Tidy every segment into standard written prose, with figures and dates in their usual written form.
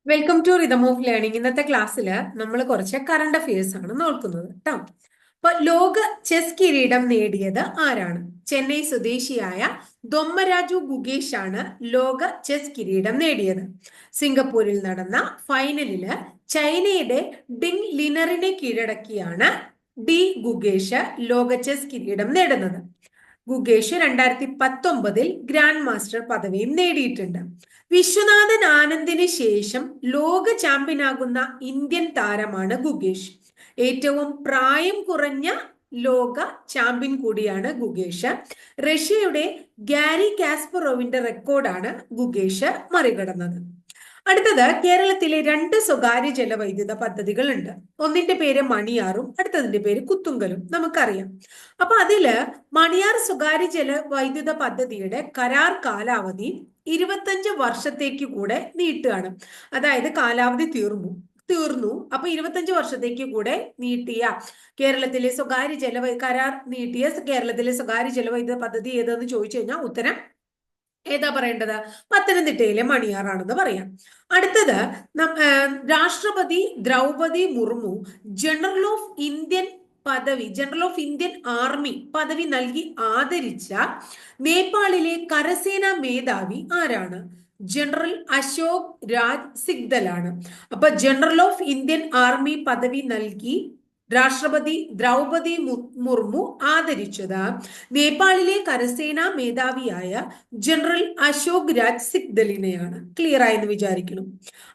Welcome to rhythm of learning. ഇന്നത്തെ ക്ലാസ്സിൽ നമ്മൾ കുറച്ച് കറണ്ട് അഫയേഴ്സ് ആണ് നോക്കുന്നത് കേട്ടോ. അപ്പൊ ലോക ചെസ് കിരീടം നേടിയത് ആരാണ്? ചെന്നൈ സ്വദേശിയായ ദൊമ്മരാജു ഗുഗേഷ് ആണ് ലോക ചെസ് കിരീടം നേടിയത്. സിംഗപ്പൂരിൽ നടന്ന ഫൈനലില് ചൈനയുടെ ഡിങ് ലിനറിനെ കീഴടക്കിയാണ് ഡി ഗുഗേഷ് ലോക ചെസ് കിരീടം നേടുന്നത്. ഗുഗേഷ് 2019 ഗ്രാൻഡ് മാസ്റ്റർ പദവിയും നേടിയിട്ടുണ്ട്. വിശ്വനാഥൻ ആനന്ദിന് ശേഷം ലോക ചാമ്പ്യനാകുന്ന ഇന്ത്യൻ താരമാണ് ഗുഗേഷ്. ഏറ്റവും പ്രായം കുറഞ്ഞ ലോക ചാമ്പ്യൻ കൂടിയാണ് ഗുഗേഷ്. റഷ്യയുടെ ഗാരി കാസ്പറോവിന്റെ റെക്കോർഡാണ് ഗുഗേഷ് മറികടന്നത്. അടുത്തത്, കേരളത്തിലെ രണ്ട് സ്വകാര്യ ജലവൈദ്യുത പദ്ധതികൾ ഉണ്ട്. ഒന്നിന്റെ പേര് മണിയാറും അടുത്തതിന്റെ പേര് കുത്തുങ്കലും. നമുക്കറിയാം. അപ്പൊ അതില് മണിയാർ സ്വകാര്യ ജലവൈദ്യുത പദ്ധതിയുടെ കരാർ കാലാവധി 25 വർഷത്തേക്ക് കൂടെ നീട്ടുകയാണ്. അതായത് കാലാവധി തീർന്നു. അപ്പൊ 25 വർഷത്തേക്ക് കൂടെ നീട്ടിയ കേരളത്തിലെ കരാർ നീട്ടിയ കേരളത്തിലെ സ്വകാര്യ ജലവൈദ്യുത പദ്ധതി ഏതെന്ന് ചോദിച്ചു കഴിഞ്ഞാൽ ഉത്തരം ഏതാ പറയേണ്ടത്? പത്തനംതിട്ടയിലെ മണിയാറാണെന്ന് പറയാം. അടുത്തത്, രാഷ്ട്രപതി Droupadi Murmu general of Indian army പദവി നൽകി ആദരിച്ച നേപ്പാളിലെ കരസേനാ മേധാവി ആരാണ്? ജനറൽ അശോക് രാജ് സിഗ്ദലാണ്. അപ്പൊ ജനറൽ ഓഫ് ഇന്ത്യൻ ആർമി പദവി നൽകി രാഷ്ട്രപതി ദ്രൗപതി മുർമു ആദരിച്ചത് നേപ്പാളിലെ കരസേനാ മേധാവിയായ ജനറൽ അശോക് രാജ് സിഗ്ദലിനെയാണ്. ക്ലിയർ ആയെന്ന് വിചാരിക്കണം.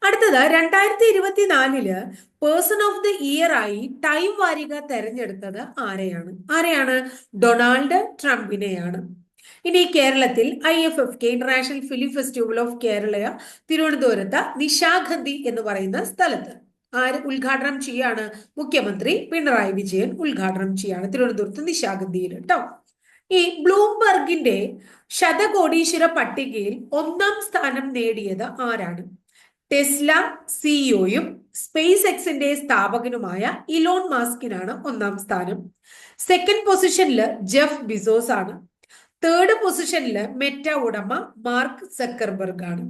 അടുത്തത്, 2024 പേഴ്സൺ ഓഫ് ദി ഇയർ ആയി ടൈം വാരിക തെരഞ്ഞെടുത്തത് ആരെയാണ്? ഡൊണാൾഡ് ട്രംപിനെയാണ്. ഇനി കേരളത്തിൽ IFFK international film festival of Kerala തിരുവനന്തപുരത്ത് നിശാഗന്ധി എന്ന് പറയുന്ന സ്ഥലത്ത് ആര് ഉദ്ഘാടനം ചെയ്യാണ്? മുഖ്യമന്ത്രി പിണറായി വിജയൻ ഉദ്ഘാടനം ചെയ്യാണ് തിരുവനന്തപുരത്ത് നിശാഗന്ധിയിൽ കേട്ടോ. ഈ ബ്ലൂംബർഗിന്റെ ശതകോടീശ്വര പട്ടികയിൽ 1-ാം സ്ഥാനം നേടിയത് ആരാണ്? ടെസ്ല സിഇഒയും സ്പേസ് എക്സിന്റെ സ്ഥാപകനുമായ ഇലോൺ മാസ്കിനാണ് 1-ാം സ്ഥാനം. സെക്കൻഡ് പൊസിഷനിൽ ജെഫ് ബിസോസ് ആണ്. തേർഡ് പൊസിഷനിൽ മെറ്റ ഉടമ മാർക്ക് സക്കർബർഗ് ആണ്.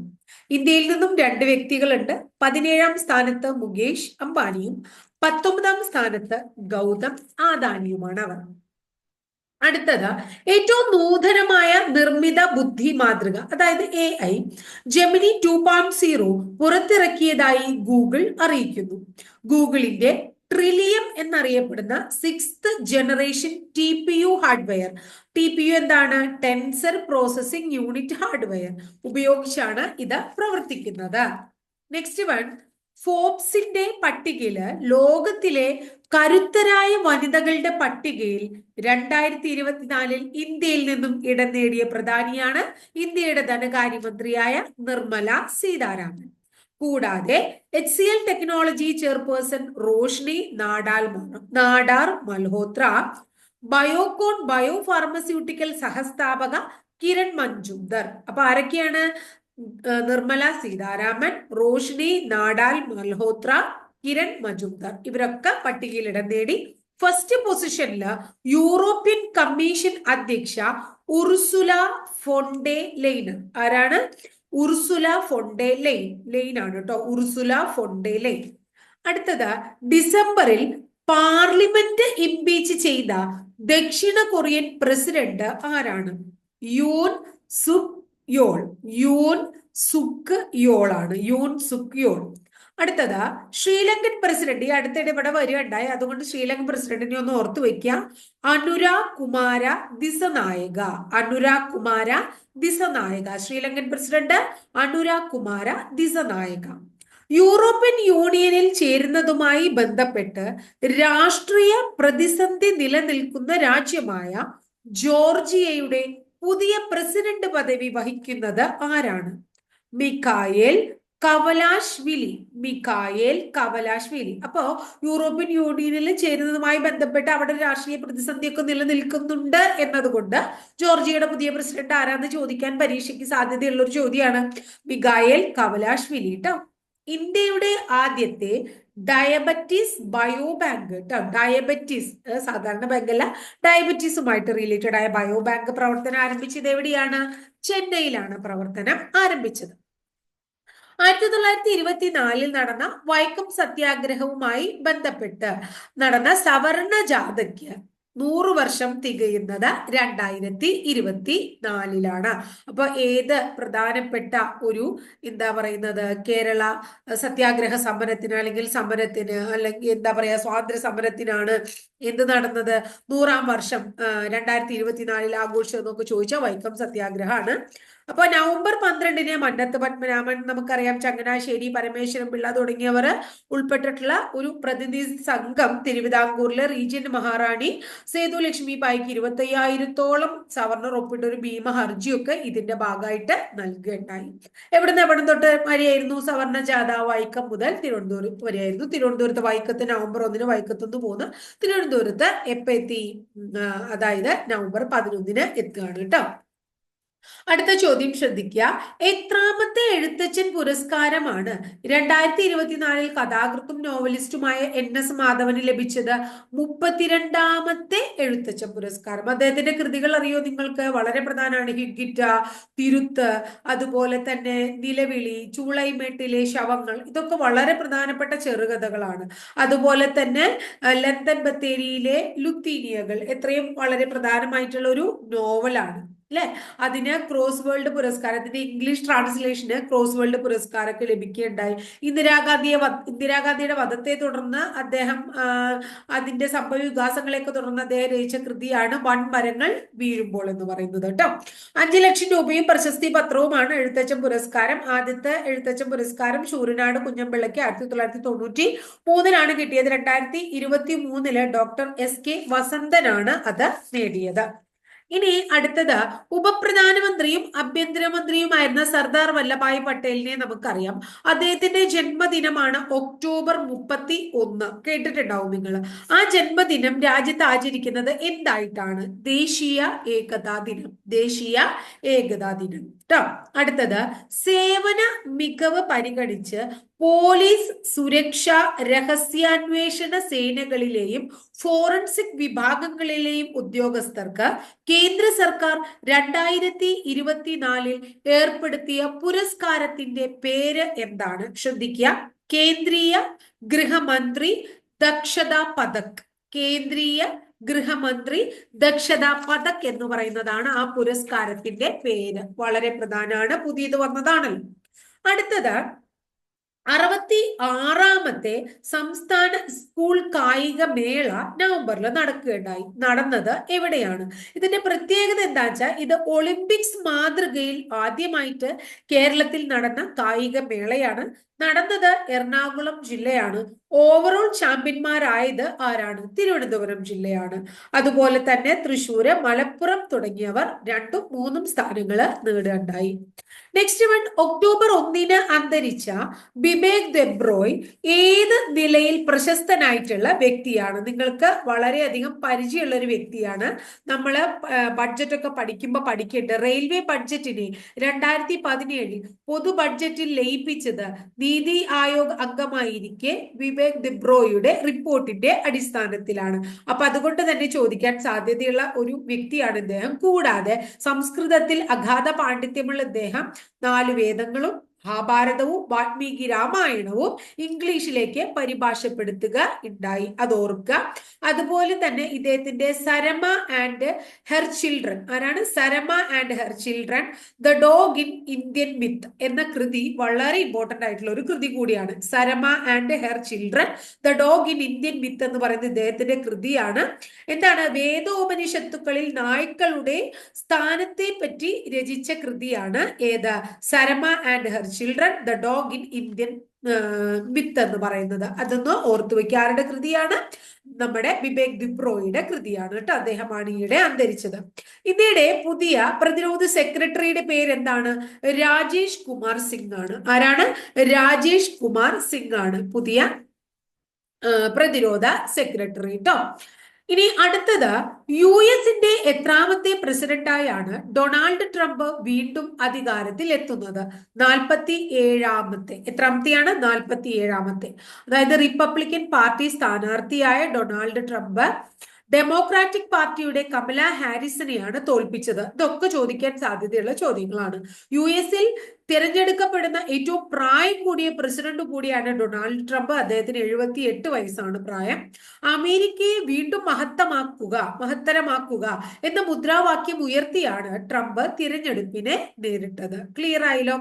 ഇന്ത്യയിൽ നിന്നും 2 വ്യക്തികളുണ്ട്. 17-ാം സ്ഥാനത്ത് മുകേഷ് അംബാനിയും 19-ാം സ്ഥാനത്ത് ഗൗതം ആദാനിയുമാണ് അവർ. അടുത്തത്, ഏറ്റവും നൂതനമായ നിർമ്മിത ബുദ്ധി മാതൃക അതായത് AI ജെമിനി 2.0 പുറത്തിറക്കിയതായി ഗൂഗിൾ അറിയിക്കുന്നു. ഗൂഗിളിന്റെ ട്രിലിയം എന്നറിയപ്പെടുന്ന 6th generation TPU hardware, TPU എന്താണ്? ടെൻസർ പ്രോസസിംഗ് യൂണിറ്റ് ഹാർഡ്വെയർ ഉപയോഗിച്ചാണ് ഇത് പ്രവർത്തിക്കുന്നത്. നെക്സ്റ്റ് വൺ, ഫോബ്സിന്റെ പട്ടികയില് ലോകത്തിലെ കരുത്തരായ വനിതകളുടെ പട്ടികയിൽ 2024 ഇന്ത്യയിൽ നിന്നും ഇടം നേടിയ പ്രധാനിയാണ് ഇന്ത്യയുടെ ധനകാര്യമന്ത്രിയായ നിർമ്മല സീതാരാമൻ. കൂടാതെ HCL technology chairperson Roshni Nadar Malhotra, Biocon bio pharmaceutical സഹസ്ഥാപക കിരൺ മഞ്ജുന്ദർ. അപ്പൊ ആരൊക്കെയാണ്? നിർമ്മല സീതാരാമൻ, റോഷ്നി നാഡാൽ മൽഹോത്ര, കിരൺ മജുംദാർ. ഇവരൊക്കെ പട്ടികയിൽ ഇടം നേടി. ഫസ്റ്റ് പൊസിഷനില് യൂറോപ്യൻ കമ്മീഷൻ അധ്യക്ഷ ഉർസുല ഫോണ്ടെ ലെയ്ൻ. ആരാണ്? ഉർസുല ഫോണ്ടെ ലെയ്ൻ ആണ് കേട്ടോ. ഉർസുല ഫോണ്ടെ ലെയ്ൻ. അടുത്തത്, ഡിസംബറിൽ പാർലമെന്റ് ഇംപീച്ച് ചെയ്ത ദക്ഷിണ കൊറിയൻ പ്രസിഡന്റ് ആരാണ്? Yoon Suk Yeol. അടുത്തത്, ശ്രീലങ്കൻ പ്രസിഡന്റ്. ഈ അടുത്തിടെ ഇവിടെ വരികയുണ്ടായി, അതുകൊണ്ട് ശ്രീലങ്കൻ പ്രസിഡന്റിനെ ഒന്ന് ഓർത്തു വെക്കുക. അനുരാഗ് കുമാര ദിസനായക. ശ്രീലങ്കൻ പ്രസിഡന്റ് അനുരാഗ് കുമാര ദിസനായക. യൂറോപ്യൻ യൂണിയനിൽ ചേരുന്നതുമായി ബന്ധപ്പെട്ട് രാഷ്ട്രീയ പ്രതിസന്ധി നിലനിൽക്കുന്ന രാജ്യമായ ജോർജിയയുടെ പുതിയ പ്രസിഡന്റ് പദവി വഹിക്കുന്നത് ആരാണ്? മിഖായേൽ കവലാഷ്വിലി. അപ്പോ യൂറോപ്യൻ യൂണിയനിൽ ചേരുന്നതുമായി ബന്ധപ്പെട്ട് അവിടെ രാഷ്ട്രീയ പ്രതിസന്ധിയൊക്കെ നിലനിൽക്കുന്നുണ്ട് എന്നതുകൊണ്ട് ജോർജിയയുടെ പുതിയ പ്രസിഡന്റ് ആരാന്ന് ചോദിക്കാൻ പരീക്ഷയ്ക്ക് സാധ്യതയുള്ള ഒരു ചോദ്യമാണ്. മിഖായേൽ കവലാഷ്വിലി കേട്ടോ. ഇന്ത്യയുടെ ആദ്യത്തെ ഡയബറ്റീസ് ബയോ ബാങ്ക് കേട്ടോ. ഡയബറ്റീസ് സാധാരണ ബാങ്കല്ല, ഡയബറ്റീസുമായിട്ട് റിലേറ്റഡ് ആയ ബയോ ബാങ്ക് പ്രവർത്തനം ആരംഭിച്ചത് എവിടെയാണ്? ചെന്നൈയിലാണ് പ്രവർത്തനം ആരംഭിച്ചത്. 1924 നടന്ന വൈക്കം സത്യാഗ്രഹവുമായി ബന്ധപ്പെട്ട് നടന്ന സവർണ ജാഥയ്ക്ക് 100 വർഷം തികയുന്നത് 2024 അപ്പൊ ഏത് പ്രധാനപ്പെട്ട ഒരു എന്താ പറയുന്നത് കേരള സത്യാഗ്രഹ സമരത്തിന് അല്ലെങ്കിൽ സമരത്തിന് അല്ലെങ്കിൽ എന്താ പറയാ സ്വാതന്ത്ര്യ സമരത്തിനാണ് എന്ത് നടന്നത് 100-ാം വർഷം 2024 ആഘോഷം എന്നൊക്കെ ചോദിച്ചാൽ വൈക്കം സത്യാഗ്രഹമാണ്. അപ്പൊ നവംബർ 12-ന് മന്നത്ത് പത്മനാഭൻ, നമുക്കറിയാം ചങ്ങനാശ്ശേരി പരമേശ്വരൻ പിള്ള തുടങ്ങിയവർ ഉൾപ്പെട്ടിട്ടുള്ള ഒരു പ്രതിനിധി സംഘം തിരുവിതാംകൂറിലെ റീജിയന്റ് മഹാറാണി സേതു ലക്ഷ്മി ബായിക്ക് 25,000-ഓളം സവർണർ ഒപ്പിട്ട ഒരു ഭീമ ഹർജിയൊക്കെ ഇതിന്റെ ഭാഗമായിട്ട് നൽകുകയുണ്ടായി. എവിടെ തൊട്ട് വരെയായിരുന്നു സവർണ ജാഥ? വൈക്കം മുതൽ തിരുവനന്തപുരം വരെയായിരുന്നു. തിരുവനന്തപുരത്ത് വൈക്കത്ത് നവംബർ 1-ന് വൈക്കത്തുനിന്ന് പോന്ന് തിരുവനന്തപുരത്ത് എപ്പ എത്തി? അതായത് നവംബർ 11-ന് എത്തുകയാണ് കേട്ടോ. അടുത്ത ചോദ്യം ശ്രദ്ധിക്കുക. എത്രാമത്തെ എഴുത്തച്ഛൻ പുരസ്കാരമാണ് 2024 കഥാകൃത്തും നോവലിസ്റ്റുമായ NS മാധവന് ലഭിച്ചത്? 32ാമത്തെ എഴുത്തച്ഛൻ പുരസ്കാരം. അദ്ദേഹത്തിന്റെ കൃതികൾ അറിയോ നിങ്ങൾക്ക്? വളരെ പ്രധാനമാണ്. ഹിഗ്ഗിറ്റ, തിരുത്ത്, അതുപോലെ തന്നെ നിലവിളി, ചൂളൈമേട്ടിലെ ശവങ്ങൾ, ഇതൊക്കെ വളരെ പ്രധാനപ്പെട്ട ചെറുകഥകളാണ്. അതുപോലെ തന്നെ ലണ്ടൻ ബത്തേരിയിലെ ലുത്തീനിയകൾ എത്രയും വളരെ പ്രധാനമായിട്ടുള്ള ഒരു നോവലാണ് അല്ലെ. അതിന് ക്രോസ് വേൾഡ് പുരസ്കാരത്തിന്റെ ഇംഗ്ലീഷ് ട്രാൻസ്ലേഷന് ക്രോസ് വേൾഡ് പുരസ്കാരമൊക്കെ ലഭിക്കുകയുണ്ടായി. ഇന്ദിരാഗാന്ധിയുടെ വധത്തെ തുടർന്ന് അദ്ദേഹം അതിന്റെ സംഭവ വികാസങ്ങളെയൊക്കെ തുടർന്ന് അദ്ദേഹം രചിച്ച കൃതിയാണ് വൻമരങ്ങൾ വീഴുമ്പോൾ എന്ന് പറയുന്നത് കേട്ടോ. 5 ലക്ഷം രൂപയും പ്രശസ്തി പത്രവുമാണ് എഴുത്തച്ഛൻ പുരസ്കാരം. ആദ്യത്തെ എഴുത്തച്ഛൻ പുരസ്കാരം ശൂരനാട് കുഞ്ഞമ്പിള്ളയ്ക്ക് 1993 കിട്ടിയത്. 2023 ഡോക്ടർ SK വസന്തനാണ് അത് നേടിയത്. ഇനി അടുത്തത് ഉപപ്രധാനമന്ത്രിയും ആഭ്യന്തരമന്ത്രിയുമായിരുന്ന സർദാർ വല്ലഭായ് പട്ടേലിനെ നമുക്കറിയാം. അദ്ദേഹത്തിന്റെ ജന്മദിനമാണ് ഒക്ടോബർ 31. കേട്ടിട്ടുണ്ടാവും നിങ്ങൾ. ആ ജന്മദിനം രാജ്യത്ത് ആചരിക്കുന്നത് എന്തായിട്ടാണ്? ദേശീയ ഏകതാ ദിനം. ദേശീയ ഏകതാ ദിനം ട്ടോ. അടുത്തത് സേവന മികവ് പരിഗണിച്ച് പോലീസ്, സുരക്ഷ, രഹസ്യാന്വേഷണ സേനകളിലെയും ഫോറൻസിക് വിഭാഗങ്ങളിലെയും ഉദ്യോഗസ്ഥർക്ക് കേന്ദ്ര സർക്കാർ 2024 ഏർപ്പെടുത്തിയ പുരസ്കാരത്തിന്റെ പേര് എന്താണ്? ശ്രദ്ധിക്കുക. കേന്ദ്രീയ ഗൃഹമന്ത്രി ദക്ഷതാ പതക്. കേന്ദ്രീയ ഗൃഹമന്ത്രി ദക്ഷതാ പതക് എന്ന് പറയുന്നതാണ് ആ പുരസ്കാരത്തിന്റെ പേര്. വളരെ പ്രധാനമാണ്, പുതിയത് വന്നതാണല്ലോ. അടുത്തത് 66ാമത്തെ സംസ്ഥാന സ്കൂൾ കായിക മേള നവംബറിൽ നടക്കുകയുണ്ടായി. നടന്നത് എവിടെയാണ്? ഇതിന്റെ പ്രത്യേകത എന്താ വെച്ചാൽ ഇത് ഒളിമ്പിക്സ് മാതൃകയിൽ ആദ്യമായിട്ട് കേരളത്തിൽ നടന്ന കായിക മേളയാണ്. നടന്നത് എറണാകുളം ജില്ലയാണ്. ഓവറോൾ ചാമ്പ്യന്മാരായത് ആരാണ്? തിരുവനന്തപുരം ജില്ലയാണ്. അതുപോലെ തന്നെ തൃശ്ശൂര്, മലപ്പുറം തുടങ്ങിയവർ 2ഉം 3ഉം സ്ഥാനങ്ങൾ നേടുകയുണ്ടായി. നെക്സ്റ്റ് വൺ, ഒക്ടോബർ 1-ന് അന്തരിച്ച ബിബേക് ദെബ്രോയ് ഏത് നിലയിൽ പ്രശസ്തനായിട്ടുള്ള വ്യക്തിയാണ്? നിങ്ങൾക്ക് വളരെയധികം പരിചയമുള്ള ഒരു വ്യക്തിയാണ്. നമ്മൾ ബഡ്ജറ്റ് ഒക്കെ പഠിക്കേണ്ട റെയിൽവേ ബഡ്ജറ്റിനെ 2017 പൊതു ബഡ്ജറ്റിൽ ലയിപ്പിച്ചത് നീതി ആയോഗ് അംഗമായിരിക്കെ ബിബേക് ദെബ്രോയുടെ റിപ്പോർട്ടിന്റെ അടിസ്ഥാനത്തിലാണ്. അപ്പൊ അതുകൊണ്ട് തന്നെ ചോദിക്കാൻ സാധ്യതയുള്ള ഒരു വ്യക്തിയാണ് ഇദ്ദേഹം. കൂടാതെ സംസ്കൃതത്തിൽ അഗാധ പാണ്ഡിത്യമുള്ള ഇദ്ദേഹം 4 വേദങ്ങളും മഹാഭാരതവും വാൽമീകി രാമായണവും ഇംഗ്ലീഷിലേക്ക് പരിഭാഷപ്പെടുത്തുക ഉണ്ടായി. അത് ഓർക്കുക. അതുപോലെ തന്നെ ഇദ്ദേഹത്തിന്റെ സരമ ആൻഡ് ഹെർ ചിൽഡ്രൻ, ആരാണ്? Sarama and her children, the dog in Indian myth എന്ന കൃതി വളരെ ഇമ്പോർട്ടന്റ് ആയിട്ടുള്ള ഒരു കൃതി കൂടിയാണ്. Sarama and her children, the dog in Indian myth എന്ന് പറയുന്നത് ഇദ്ദേഹത്തിന്റെ കൃതിയാണ്. എന്താണ്? വേദോപനിഷത്തുക്കളിൽ നായ്ക്കളുടെ സ്ഥാനത്തെ പറ്റി രചിച്ച കൃതിയാണ് ഏത്? Sarama and her children, the dog in Indian myth എന്ന് പറയുന്നത്. അതൊന്ന് ഓർത്തു വെക്കുക. ആരുടെ കൃതിയാണ്? നമ്മുടെ ബിബേക് ദെബ്രോയുടെ കൃതിയാണ് കേട്ടോ. അദ്ദേഹമാണ് ഈയിടെ അന്തരിച്ചത്. ഇന്ത്യയുടെ പുതിയ പ്രതിരോധ സെക്രട്ടറിയുടെ പേര് എന്താണ്? രാജേഷ് കുമാർ സിംഗ് ആണ്. ആരാണ്? രാജേഷ് കുമാർ സിംഗ് ആണ് പുതിയ പ്രതിരോധ സെക്രട്ടറി ട്ടോ. ഇനി അടുത്തത് US-ന്റെ എത്രാമത്തെ പ്രസിഡന്റായാണ് ഡൊണാൾഡ് ട്രംപ് വീണ്ടും അധികാരത്തിൽ എത്തുന്നത്? 47ാമത്തെ. എത്രാമത്തെയാണ്? 47ാമത്തെ. അതായത് റിപ്പബ്ലിക്കൻ പാർട്ടി സ്ഥാനാർത്ഥിയായ ഡൊണാൾഡ് ട്രംപ് ഡെമോക്രാറ്റിക് പാർട്ടിയുടെ കമല ഹാരിസിനെയാണ് തോൽപ്പിച്ചത്. ഇതൊക്കെ ചോദിക്കാൻ സാധ്യതയുള്ള ചോദ്യങ്ങളാണ്. US-ൽ തിരഞ്ഞെടുക്കപ്പെടുന്ന ഏറ്റവും പ്രായം കൂടിയ പ്രസിഡന്റ് കൂടിയാണ് ഡൊണാൾഡ് ട്രംപ്. അദ്ദേഹത്തിന് 78 വയസ്സാണ് പ്രായം. അമേരിക്കയെ വീണ്ടും മഹത്തരമാക്കുക എന്ന മുദ്രാവാക്യം ഉയർത്തിയാണ് ട്രംപ് തിരഞ്ഞെടുപ്പിനെ നേരിട്ടത്. ക്ലിയർ ആയല്ലോ.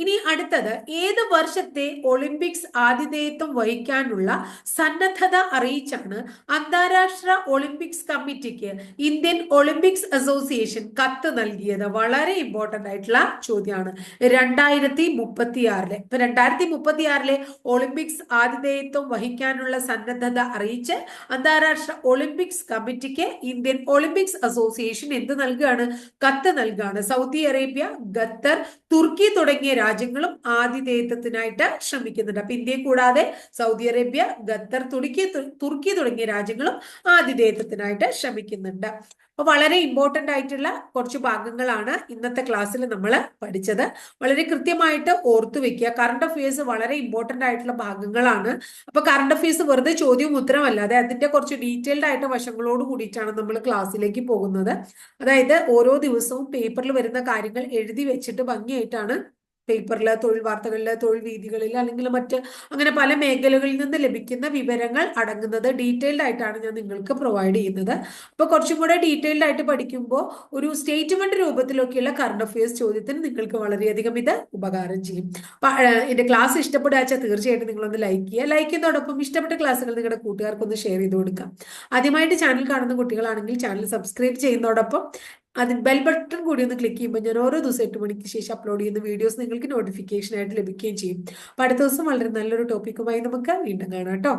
ഇനി അടുത്തത്, ഏത് വർഷത്തെ ഒളിമ്പിക്സ് ആതിഥേയത്വം വഹിക്കാനുള്ള സന്നദ്ധത അറിയിച്ചാണ് അന്താരാഷ്ട്ര ഒളിമ്പിക്സ് കമ്മിറ്റിക്ക് ഇന്ത്യൻ ഒളിമ്പിക്സ് അസോസിയേഷൻ കത്ത് നൽകിയത്? വളരെ ഇമ്പോർട്ടന്റ് ആയിട്ടുള്ള ചോദ്യമാണ്. 2036 ഇപ്പൊ 2036 ഒളിമ്പിക്സ് ആതിഥേയത്വം വഹിക്കാനുള്ള സന്നദ്ധത അറിയിച്ച് അന്താരാഷ്ട്ര ഒളിമ്പിക്സ് കമ്മിറ്റിക്ക് ഇന്ത്യൻ ഒളിമ്പിക്സ് അസോസിയേഷൻ എന്ത് നൽകുകയാണ്? കത്ത് നൽകുകയാണ്. സൗദി അറേബ്യ, ഖത്തർ, തുർക്കി തുടങ്ങിയ രാജ്യങ്ങളും ആതിഥേയത്വത്തിനായിട്ട് ശ്രമിക്കുന്നുണ്ട്. അപ്പൊ ഇന്ത്യയെ കൂടാതെ സൗദി അറേബ്യ, ഖത്തർ, തുർക്കി തുടങ്ങിയ രാജ്യങ്ങളും ആതിഥേയത്വത്തിനായിട്ട് ശ്രമിക്കുന്നുണ്ട്. അപ്പൊ വളരെ ഇമ്പോർട്ടന്റ് ആയിട്ടുള്ള കുറച്ച് ഭാഗങ്ങളാണ് ഇന്നത്തെ ക്ലാസ്സിൽ നമ്മൾ പഠിച്ചത്. വളരെ കൃത്യമായിട്ട് ഓർത്തു വെക്കുക. കറണ്ട് അഫയേഴ്സ് വളരെ ഇമ്പോർട്ടന്റ് ആയിട്ടുള്ള ഭാഗങ്ങളാണ്. അപ്പൊ കറണ്ട് അഫയേഴ്സ് വെറുതെ ചോദ്യവും ഉത്തരമല്ലാതെ അതിന്റെ കുറച്ച് ഡീറ്റെയിൽഡ് ആയിട്ട് വശങ്ങളോട് കൂടിയിട്ടാണ് നമ്മൾ ക്ലാസ്സിലേക്ക് പോകുന്നത്. അതായത് ഓരോ ദിവസവും പേപ്പറിൽ വരുന്ന കാര്യങ്ങൾ എഴുതി വെച്ചിട്ട് ഭംഗിയായിട്ടാണ് പേപ്പറിൽ, തൊഴിൽ വാർത്തകളിൽ, തൊഴിൽ രീതികളിൽ, അല്ലെങ്കിൽ മറ്റ് അങ്ങനെ പല മേഖലകളിൽ നിന്ന് ലഭിക്കുന്ന വിവരങ്ങൾ അടങ്ങുന്നത് ഡീറ്റെയിൽഡ് ആയിട്ടാണ് ഞാൻ നിങ്ങൾക്ക് പ്രൊവൈഡ് ചെയ്യുന്നത്. അപ്പൊ കുറച്ചും കൂടെ ഡീറ്റെയിൽഡ് ആയിട്ട് പഠിക്കുമ്പോൾ ഒരു സ്റ്റേറ്റ്മെന്റ് രൂപത്തിലൊക്കെയുള്ള കറണ്ട് അഫയേഴ്സ് ചോദ്യത്തിന് നിങ്ങൾക്ക് വളരെയധികം ഇത് ഉപകാരം ചെയ്യും. അപ്പൊ എന്റെ ക്ലാസ് ഇഷ്ടപ്പെടുക തീർച്ചയായിട്ടും നിങ്ങളൊന്ന് ലൈക്ക് ചെയ്യുക. ലൈക്ക് ചെയ്യുന്നതോടൊപ്പം ഇഷ്ടപ്പെട്ട ക്ലാസ്സുകൾ നിങ്ങളുടെ കൂട്ടുകാർക്കൊന്ന് ഷെയർ ചെയ്ത് കൊടുക്കാം. ആദ്യമായിട്ട് ചാനൽ കാണുന്ന കുട്ടികളാണെങ്കിൽ ചാനൽ സബ്സ്ക്രൈബ് ചെയ്യുന്നതോടൊപ്പം അതിന് ബെൽ ബട്ടൺ കൂടി ഒന്ന് ക്ലിക്ക് ചെയ്യുമ്പോൾ ഞാൻ ഓരോ ദിവസം 8 മണിക്ക് ശേഷം അപ്ലോഡ് ചെയ്യുന്ന വീഡിയോസ് നിങ്ങൾക്ക് നോട്ടിഫിക്കേഷൻ ആയിട്ട് ലഭിക്കുകയും ചെയ്യും. അപ്പൊ അടുത്ത ദിവസം വളരെ നല്ലൊരു ടോപ്പിക്കുമായി നമുക്ക് വീണ്ടും കാണാം കേട്ടോ.